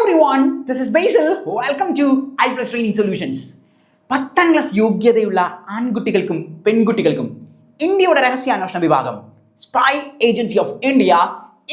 everyone, this is Basil. Welcome to I Plus Training Solutions. 10ാം class യോഗ്യതയുള്ള ആൺകുട്ടികൾക്കും പെൺകുട്ടികൾക്കും ഇന്ത്യയുടെ രഹസ്യാന്വേഷണ വിഭാഗം spy agency of India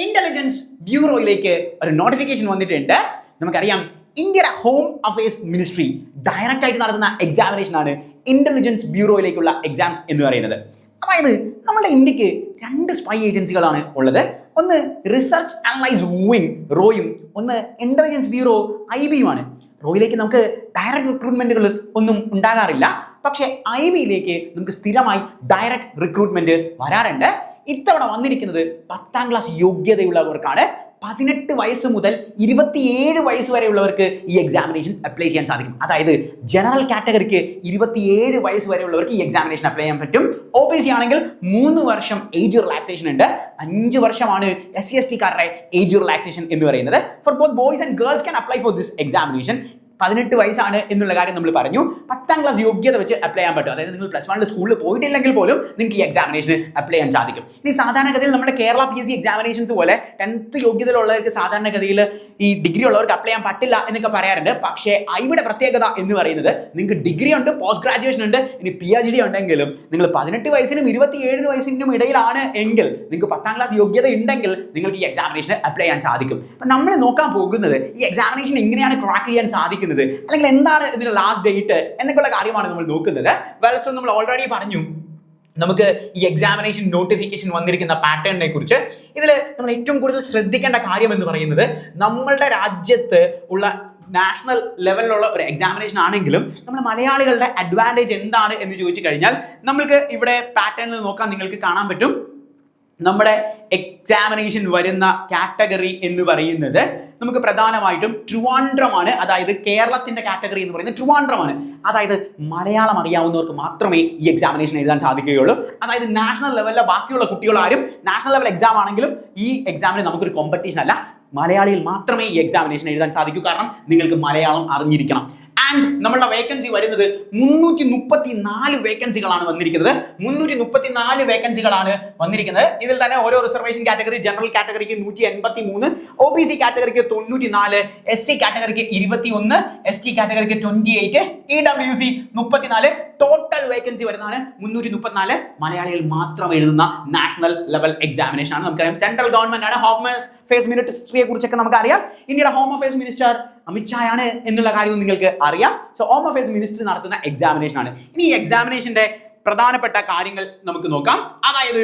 intelligence ബ്യൂറോയിലേക്ക് ഒരു നോട്ടിഫിക്കേഷൻ വന്നിട്ടുണ്ട്. നമുക്കറിയാം ഇന്ത്യയുടെ ഹോം അഫയേഴ്സ് മിനിസ്ട്രി ഡയറക്റ്റ് ആയിട്ട് നടത്തുന്ന എക്സാമിനേഷൻ ആണ് ഇന്റലിജൻസ് ബ്യൂറോയിലേക്കുള്ള എക്സാംസ് എന്ന് പറയുന്നത്. അതായത് നമ്മുടെ ഇന്ത്യക്ക് 2 സ്പൈ ഏജൻസികളാണ് ഉള്ളത്. ഒന്ന് റിസർച്ച് അനലൈസ് വിങ് റോയും, ഒന്ന് ഇന്റലിജൻസ് ബ്യൂറോ IB-യുമാണ്. റോയിലേക്ക് നമുക്ക് ഡയറക്റ്റ് റിക്രൂട്ട്മെന്റുകൾ ഒന്നും ഉണ്ടാകാറില്ല, പക്ഷേ IB-യിലേക്ക് നമുക്ക് സ്ഥിരമായി ഡയറക്റ്റ് റിക്രൂട്ട്മെന്റ് വരാറുണ്ട്. ഇത്തവണ വന്നിരിക്കുന്നത് 10ാം ക്ലാസ് യോഗ്യതയുള്ളവർക്കാണ്. 18 വയസ്സ് മുതൽ 27 വയസ്സ് വരെയുള്ളവർക്ക് ഈ എക്സാമിനേഷൻ അപ്ലൈ ചെയ്യാൻ സാധിക്കും. അതായത് ജനറൽ കാറ്റഗറിക്ക് 27 വയസ്സ് വരെയുള്ളവർക്ക് ഈ എക്സാമിനേഷൻ അപ്ലൈ ചെയ്യാൻ പറ്റും. OBC ആണെങ്കിൽ 3 വർഷം ഏജ് റിലാക്സേഷൻ ഉണ്ട്. 5 വർഷമാണ് SC/ST കാരുടെ ഏജ് റിലാക്സേഷൻ എന്ന് പറയുന്നത്. For both boys and girls can apply for this examination. 18 വയസ്സാണ് എന്നുള്ള കാര്യം നമ്മൾ പറഞ്ഞു. 10ാം ക്ലാസ് യോഗ്യത വെച്ച് അപ്ലൈ ചെയ്യാൻ പറ്റും. അതായത് നിങ്ങൾ +1 സ്കൂളിൽ പോയിട്ടില്ലെങ്കിൽ പോലും നിങ്ങൾക്ക് ഈ എക്സാമിനേഷന് അപ്ലൈ ചെയ്യാൻ സാധിക്കും. ഇനി സാധാരണഗതിയിൽ നമ്മുടെ കേരള PSC എക്സാമിനേഷൻസ് പോലെ 10th യോഗ്യതയിലുള്ളവർക്ക് സാധാരണഗതിയിൽ ഈ ഡിഗ്രി ഉള്ളവർക്ക് അപ്ലൈ ചെയ്യാൻ പറ്റില്ല എന്നൊക്കെ പറയാറുണ്ട്. പക്ഷേ IBയുടെ പ്രത്യേകത എന്ന് പറയുന്നത് നിങ്ങൾക്ക് ഡിഗ്രി ഉണ്ട്, പോസ്റ്റ് ഗ്രാജുവേഷൻ ഉണ്ട്, ഇനി PhD ഉണ്ടെങ്കിലും നിങ്ങൾ 18 വയസ്സിനും 27 വയസ്സിനും ഇടയിലാണ് എങ്കിൽ നിങ്ങൾക്ക് 10ാം ക്ലാസ് യോഗ്യത ഉണ്ടെങ്കിൽ നിങ്ങൾക്ക് ഈ എക്സാമിനേഷന് അപ്ലൈ ചെയ്യാൻ സാധിക്കും. അപ്പം നമ്മൾ നോക്കാൻ പോകുന്നത് ഈ എക്സാമിനേഷൻ എങ്ങനെയാണ് ക്രാക്ക് ചെയ്യാൻ സാധിക്കുന്നത്, അല്ലെങ്കിൽ എന്താണ് ഇതിന്റെ ലാസ്റ്റ് ഡേറ്റ് എന്നൊക്കെയുള്ള കാര്യമാണ് നമ്മൾ നോക്കുന്നത്. വെൽസോ നമ്മൾ ഓൾറെഡി പറഞ്ഞു നമുക്ക് ഈ എക്സാമിനേഷൻ നോട്ടിഫിക്കേഷൻ വന്നിരിക്കുന്ന പാറ്റേണിനെ കുറിച്ച്. ഇതിൽ നമ്മൾ ഏറ്റവും കൂടുതൽ ശ്രദ്ധിക്കേണ്ട കാര്യം എന്ന് പറയുന്നത് നമ്മളുടെ രാജ്യത്ത് ഉള്ള നാഷണൽ ലെവലിലുള്ള ഒരു എക്സാമിനേഷൻ ആണെങ്കിലും നമ്മൾ മലയാളികളുടെ അഡ്വാൻറ്റേജ് എന്താണ് എന്ന് ചോദിച്ചു കഴിഞ്ഞാൽ നമ്മൾക്ക് ഇവിടെ പാറ്റേണിൽ നോക്കാൻ നിങ്ങൾക്ക് കാണാൻ പറ്റും. നമ്മുടെ എക്സാമിനേഷൻ വരുന്ന കാറ്റഗറി എന്ന് പറയുന്നത് നമുക്ക് പ്രധാനമായിട്ടും ട്രിവാൻഡ്രമാണ്. അതായത് കേരളത്തിന്റെ കാറ്റഗറി എന്ന് പറയുന്നത് ട്രിവാൻഡ്രമാണ്. അതായത് മലയാളം അറിയാവുന്നവർക്ക് മാത്രമേ ഈ എക്സാമിനേഷൻ എഴുതാൻ സാധിക്കുകയുള്ളൂ. അതായത് നാഷണൽ ലെവലിലെ ബാക്കിയുള്ള കുട്ടികൾ ആരും നാഷണൽ ലെവൽ എക്സാം ആണെങ്കിലും ഈ എക്സാമിന് നമുക്കൊരു കോമ്പറ്റീഷൻ അല്ല. മലയാളിയിൽ മാത്രമേ ഈ എക്സാമിനേഷൻ എഴുതാൻ സാധിക്കൂ. കാരണം നിങ്ങൾക്ക് മലയാളം അറിഞ്ഞിരിക്കണം. ആൻഡ് നമ്മളുടെ വേക്കൻസി വരുന്നത് 334 വേക്കൻസികളാണ് വന്നിരിക്കുന്നത്. 334 വേക്കൻസികളാണ് വന്നിരിക്കുന്നത്. ഇതിൽ തന്നെ ഓരോ റിസർവേഷൻ കാറ്റഗറി, ജനറൽ കാറ്റഗറിക്ക് 183, OBC കാറ്റഗറിക്ക് 94, SC കാറ്റഗറിക്ക് 21, ST കാറ്റഗറിക്ക് 28, EWC 34. ടോട്ടൽ വേക്കൻസി വരുന്നതാണ് 334. മലയാളികൾ മാത്രം എഴുതുന്ന നാഷണൽ ലെവൽ എക്സാമിനേഷൻ ആണ്. നമുക്കറിയാം സെൻട്രൽ ഗവൺമെന്റ് ആണ്. ഹോം അഫയേഴ്സ് മിനിസ്ട്രിയെ കുറിച്ചൊക്കെ നമുക്കറിയാം. ഇന്ത്യയുടെ home affairs minister Amit Shah ആണ് എന്നുള്ള കാര്യവും നിങ്ങൾക്ക് അറിയാം. സോ ഹോം അഫയേഴ്സ് മിനിസ്ട്രി നടത്തുന്ന എക്സാമിനേഷൻ ആണ്. ഇനി ഈ എക്സാമിനേഷന്റെ പ്രധാനപ്പെട്ട കാര്യങ്ങൾ നമുക്ക് നോക്കാം. അതായത്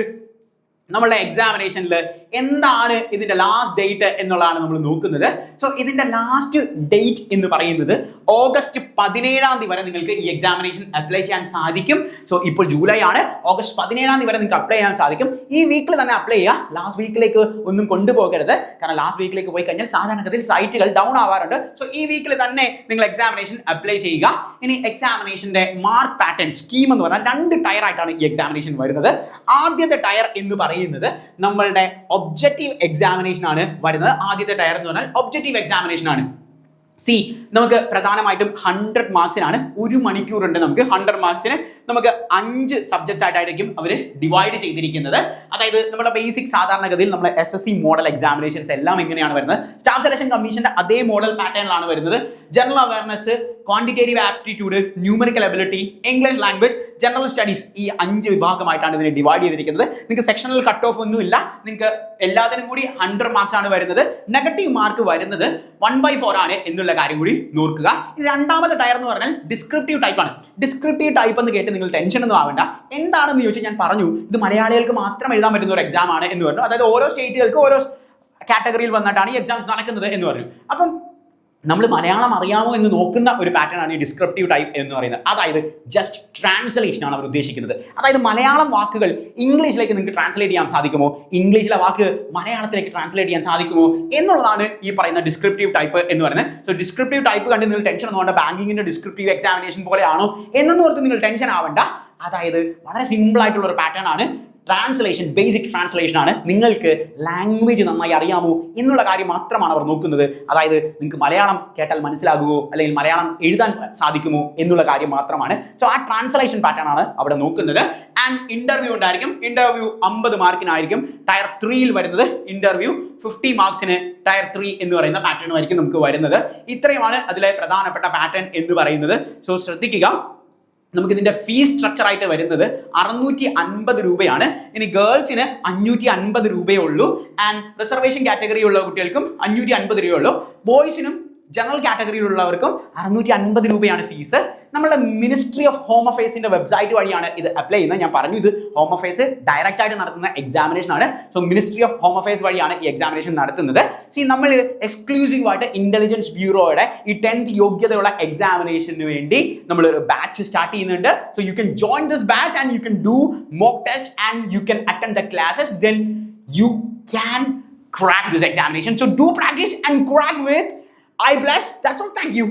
നമ്മളുടെ എക്സാമിനേഷനിൽ എന്താണ് ഇതിന്റെ ലാസ്റ്റ് ഡേറ്റ് എന്നുള്ളതാണ് നമ്മൾ നോക്കുന്നത്. സോ ഇതിന്റെ ലാസ്റ്റ് ഡേറ്റ് എന്ന് പറയുന്നത് ഓഗസ്റ്റ് 17-ാം തീയതി വരെ നിങ്ങൾക്ക് ഈ എക്സാമിനേഷൻ അപ്ലൈ ചെയ്യാൻ സാധിക്കും. സോ ഇപ്പോൾ ജൂലൈ ആണ്. ഓഗസ്റ്റ് 17-ാം തീയതി വരെ നിങ്ങൾക്ക് അപ്ലൈ ചെയ്യാൻ സാധിക്കും. ഈ വീക്കിൽ തന്നെ അപ്ലൈ ചെയ്യുക. ലാസ്റ്റ് വീക്കിലേക്ക് ഒന്നും കൊണ്ടുപോകരുത്. കാരണം ലാസ്റ്റ് വീക്കിലേക്ക് പോയി കഴിഞ്ഞാൽ സാധാരണഗതിയിൽ സൈറ്റുകൾ ഡൗൺ ആവാറുണ്ട്. സോ ഈ വീക്കിൽ തന്നെ നിങ്ങൾ എക്സാമിനേഷൻ അപ്ലൈ ചെയ്യുക. ഇനി എക്സാമിനേഷന്റെ മാർക്ക് പാറ്റേൺ സ്കീം എന്ന് പറഞ്ഞാൽ 2 ടയർ ആയിട്ടാണ് ഈ എക്സാമിനേഷൻ വരുന്നത്. ആദ്യത്തെ ടയർ എന്ന് പറയുന്നത് നമ്മളുടെ ഒബ്ജക്റ്റീവ് എക്സാമിനേഷൻ ആണ് വരുന്നത്. ആദ്യത്തെ ടയർ എന്ന് പറഞ്ഞാൽ ഒബ്ജക്റ്റീവ് എക്സാമിനേഷൻ ആണ്. നമുക്ക് പ്രധാനമായിട്ടും 100 മാർക്സിനാണ്. 1 മണിക്കൂറുണ്ട്. നമുക്ക് 100 മാർക്സിന് നമുക്ക് 5 സബ്ജക്ട്സ് ആയിട്ടായിരിക്കും അവർ ഡിവൈഡ് ചെയ്തിരിക്കുന്നത്. അതായത് നമ്മുടെ ബേസിക് സാധാരണഗതിയിൽ നമ്മുടെ SSC മോഡൽ എക്സാമിനേഷൻസ് എല്ലാം എങ്ങനെയാണ് വരുന്നത്, സ്റ്റാഫ് സെലക്ഷൻ കമ്മീഷന്റെ അതേ മോഡൽ പാറ്റേണിലാണ് വരുന്നത്. General awareness, quantitative aptitude, numerical ability, English language, general studies, ഈ 5 വിഭാഗമായിട്ടാണ് ഇതിനെ ഡിവൈഡ് ചെയ്തിരിക്കുന്നത്. നിങ്ങൾക്ക് സെക്ഷണൽ കട്ട് ഓഫ് ഒന്നുമില്ല. നിങ്ങൾക്ക് എല്ലാത്തിനും കൂടി 100 മാർക്സ് ആണ് വരുന്നത്. നെഗറ്റീവ് മാർക്ക് വരുന്നത് 1/4 ആണ് എന്നുള്ള കാര്യം കൂടി നോക്കുക. രണ്ടാമത്തെ ടയർ എന്ന് പറഞ്ഞാൽ ഡിസ്ക്രിപ്റ്റീവ് ടൈപ്പ് ആണ്. ഡിസ്ക്രിപ്റ്റീവ് ടൈപ്പ് എന്ന് കേട്ട് നിങ്ങൾ ടെൻഷൻ ഒന്നും ആവേണ്ട. എന്താണെന്ന് ചോദിച്ചാൽ ഞാൻ പറഞ്ഞു, ഇത് മലയാളികൾക്ക് മാത്രം എഴുതാൻ പറ്റുന്ന ഒരു എക്സാം ആണ് എന്ന് പറഞ്ഞു. അതായത് ഓരോ സ്റ്റേറ്റുകൾക്ക് ഓരോ കാറ്റഗറിയിൽ വന്നിട്ടാണ് ഈ എക്സാംസ് നടക്കുന്നത് എന്ന് പറഞ്ഞു. അപ്പം നമ്മൾ മലയാളം അറിയാമോ എന്ന് നോക്കുന്ന ഒരു പാറ്റേൺ ആണ് ഈ ഡിസ്ക്രിപ്റ്റീവ് ടൈപ്പ് എന്ന് പറയുന്നത്. അതായത് ജസ്റ്റ് ട്രാൻസ്ലേഷൻ ആണ് അവർ ഉദ്ദേശിക്കുന്നത്. അതായത് മലയാളം വാക്കുകൾ ഇംഗ്ലീഷിലേക്ക് നിങ്ങൾക്ക് ട്രാൻസ്ലേറ്റ് ചെയ്യാൻ സാധിക്കുമോ, ഇംഗ്ലീഷിലെ വാക്ക് മലയാളത്തിലേക്ക് ട്രാൻസ്ലേറ്റ് ചെയ്യാൻ സാധിക്കുമോ എന്നുള്ളതാണ് ഈ പറയുന്ന ഡിസ്ക്രിപ്റ്റീവ് ടൈപ്പ് എന്ന് പറയുന്നത്. സോ ഡിസ്ക്രിപ്റ്റീവ് ടൈപ്പ് കണ്ട് നിങ്ങൾ ടെൻഷൻ ഒന്നും വേണ്ട. ബാങ്കിങ്ങിന്റെ ഡിസ്ക്രിപ്റ്റീവ് എക്സാമിനേഷൻ പോലെയാണോ എന്നൊന്നും ഓർത്ത് നിങ്ങൾ ടെൻഷൻ ആവണ്ട. അതായത് വളരെ സിമ്പിൾ ആയിട്ടുള്ള ഒരു പാറ്റേൺ ആണ്. ട്രാൻസ്ലേഷൻ, ബേസിക് ട്രാൻസ്ലേഷൻ ആണ്. നിങ്ങൾക്ക് ലാംഗ്വേജ് നന്നായി അറിയാമോ എന്നുള്ള കാര്യം മാത്രമാണ് അവർ നോക്കുന്നത്. അതായത് നിങ്ങൾക്ക് മലയാളം കേട്ടാൽ മനസ്സിലാകുമോ അല്ലെങ്കിൽ മലയാളം എഴുതാൻ സാധിക്കുമോ എന്നുള്ള കാര്യം മാത്രമാണ്. സോ ആ ട്രാൻസ്ലേഷൻ പാറ്റേൺ ആണ് അവിടെ നോക്കുന്നത്. ആൻഡ് ഇന്റർവ്യൂ ഉണ്ടായിരിക്കും. ഇന്റർവ്യൂ 50 മാർക്കിനായിരിക്കും. ടയർ 3യിൽ വരുന്നത് ഇന്റർവ്യൂ 50 മാർക്സിന് ടയർ 3 എന്ന് പറയുന്ന പാറ്റേൺ ആയിരിക്കും നമുക്ക് വരുന്നത്. ഇത്രയുമാണ് അതിലെ പ്രധാനപ്പെട്ട പാറ്റേൺ എന്ന് പറയുന്നത്. സോ ശ്രദ്ധിക്കുക. നമുക്ക് ഇതിന്റെ ഫീസ് സ്ട്രക്ചർ ആയിട്ട് വരുന്നത് 650 രൂപയാണ്. ഇനി ഗേൾസിന് 550 രൂപയേ ഉള്ളൂ. ആൻഡ് റിസർവേഷൻ കാറ്റഗറി ഉള്ള കുട്ടികൾക്കും 550 രൂപയേ ഉള്ളൂ. ബോയ്സിനും ജനറൽ കാറ്റഗറിയിലുള്ളവർക്കും 650 രൂപയാണ് ഫീസ്. നമ്മുടെ മിനിസ്ട്രി ഓഫ് ഹോം അഫയേഴ്സിന്റെ വെബ്സൈറ്റ് വഴിയാണ് ഇത് അപ്ലൈ ചെയ്യുന്നത്. ഞാൻ പറഞ്ഞു ഇത് ഹോം അഫയേഴ്സ് ഡയറക്റ്റ് ആയിട്ട് നടത്തുന്ന എക്സാമിനേഷൻ ആണ്. So ministry of home affairs വഴിയാണ് ഈ എക്സാമിനേഷൻ നടത്തുന്നത്. നമ്മൾ എക്സ്ക്ലൂസീവ് ആയിട്ട് ഇന്റലിജൻസ് ബ്യൂറോയുടെ ഈ 10th യോഗ്യതയുള്ള എക്സാമിനേഷന് വേണ്ടി നമ്മൾ ഒരു ബാച്ച് സ്റ്റാർട്ട് ചെയ്യുന്നുണ്ട്. So you can join this batch and you can do mock test and you can attend the classes. Then you can crack this examination. So do practice and crack with iPlus. That's all. Thank you.